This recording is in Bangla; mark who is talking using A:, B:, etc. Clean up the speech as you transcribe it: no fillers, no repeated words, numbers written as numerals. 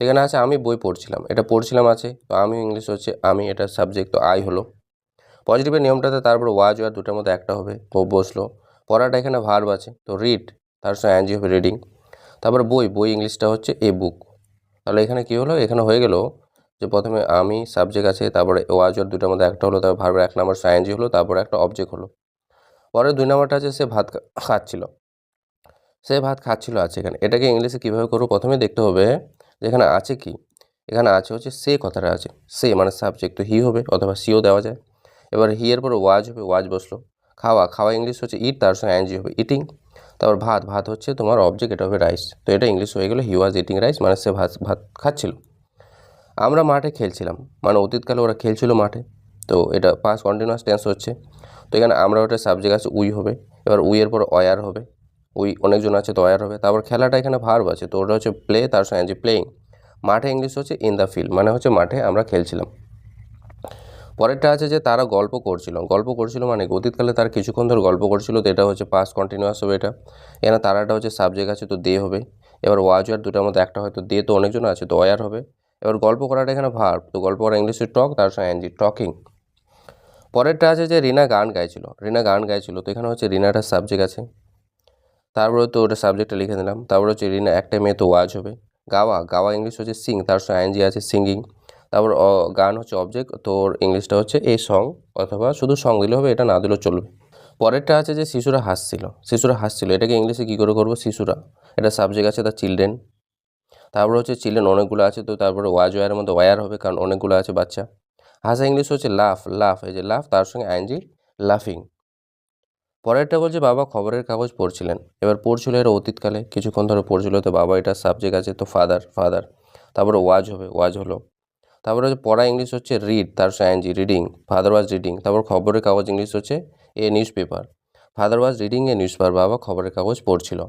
A: এখানে আছে আমি বই পড়ছিলাম, এটা পড়ছিলাম আছে, তো আমি ইংলিশ হচ্ছে আমি, এটা সাবজেক্ট, তো আই হলো। পজিটিভের নিয়মটাতে তারপর ওয়াজ আর দুটার মধ্যে একটা হবে, ও বসলো। পড়াটা এখানে ভার্ব আছে, তো রিড তার সঙ্গে অ্যানজি হবে রিডিং। তারপর বই, বই ইংলিশটা হচ্ছে এ বুক। তাহলে এখানে কী হলো, এখানে হয়ে গেল যে প্রথমে আমি সাবজেক্ট আছে, তারপরে ওয়াজ আর দুটার মধ্যে একটা হলো, তারপর ভার্বের 1 নম্বর আইএনজি হলো, তারপরে একটা অবজেক্ট হলো। পরে 2 নম্বরটা আছে সে ভাত খাচ্ছিল, সে ভাত খাচ্ছিল আছে এখানে। এটাকে ইংলিশে কীভাবে করবো, প্রথমে দেখতে হবে যে এখানে আছে কি, এখানে আছে হচ্ছে সে কথাটা আছে, সে মানে সাবজেক্ট, তো হি হবে অথবা সিও দেওয়া যায়। এবার হি এর পরে ওয়াজ হবে, ওয়াজ বসলো। খাওয়া, খাওয়া ইংলিশ হচ্ছে ইট, তার সঙ্গে আইএনজি হবে ইটিং। তারপর ভাত, ভাত হচ্ছে তোমার অবজেক্ট, এটা হবে রাইস, তো এটা ইংলিশ হয়ে গেলো হি ওয়াজ ইটিং রাইস, মানে সে ভাত ভাত খাচ্ছিল। আমরা মাঠে খেলছিলাম, মানে অতীতকালে ওরা খেলছিল মাঠে, তো এটা পাস্ট কন্টিনিউয়াস টেন্স হচ্ছে। তো এখানে আমরা ওটা সাবজেক্ট আছে উই হবে, এবার উই এর পর অয়ার হবে, উই অনেকজন আছে তো অয়ার হবে। তারপর খেলাটা এখানে ভার্ব আছে, তো ওটা হচ্ছে প্লে, তার সঙ্গে যে প্লেয়িং। মাঠে ইংলিশ হচ্ছে ইন দ্য ফিল্ড, মানে হচ্ছে মাঠে আমরা খেলছিলাম। পরেরটা আছে যে তারা গল্প করছিল, গল্প করছিল মানে অতীতকালে তারা কিছুক্ষণ ধরে গল্প করছিল, তো এটা হচ্ছে পাস্ট কন্টিনিউয়াস হবে এটা। এখানে তারাটা হচ্ছে সাবজেক্ট আছে, তো দে হবে। এবার ওয়াজ আর দুটার মধ্যে একটা হয়তো দে, তো অনেকজন আছে তো অয়ার হবে। এবার গল্প করাটা এখানে ভার্ব, তো গল্প করা ইংলিশে টক, তার সঙ্গে এনজি টকিং। পরেরটা আছে যে রিনা গান গাইছিল, রিনা গান গাইছিল, তো এখানে হচ্ছে রিনাটার সাবজেক্ট আছে, তারপরে তো ওটা সাবজেক্টটা লিখে দিলাম। তারপরে হচ্ছে রিনা একটা মেয়ে, তো ওয়াজ হবে। গাওয়া, গাওয়া ইংলিশ হচ্ছে সিং, তার সঙ্গে আইএনজি আছে সিঙ্গিং। তারপর গান হচ্ছে অবজেক্ট, তো ওর ইংলিশটা হচ্ছে এ সং, অথবা শুধু সং দিলে হবে, এটা না দিলেও চলবে। পরেরটা আছে যে শিশুরা হাসছিল, শিশুরা হাসছিল, এটাকে ইংলিশে কী করে করবো, শিশুরা, এটা সাবজেক্ট আছে দ্য চিলড্রেন। তারপরে হচ্ছে চিলড্রেন অনেকগুলো আছে, তো তারপরে ওয়াজ ওয়ারের মধ্যে ওয়ার হবে, কারণ অনেকগুলো আছে বাচ্চা। হাসা ইংলিশ হচ্ছে লাফ, লাফ এই যে লাফ, তার সঙ্গে আইএনজি লাফিং। পরেরটা বলছে বাবা খবরের কাগজ পড়ছিলেন, এবার পড়ছিল এর অতীতকালে কিছুক্ষণ ধরে পড়ছিল, তো বাবা এটা সাবজেক্ট আছে, তো ফাদার, ফাদার। তারপরে ওয়াজ হবে, ওয়াজ হলো। তারপরে হচ্ছে পড়া ইংলিশ হচ্ছে রিড, তার সঙ্গে ING reading, father was reading. তারপর খবরের কাগজ ইংলিশ হচ্ছে a newspaper, father was reading a newspaper, বাবা খবরের কাগজ পড়ছিল।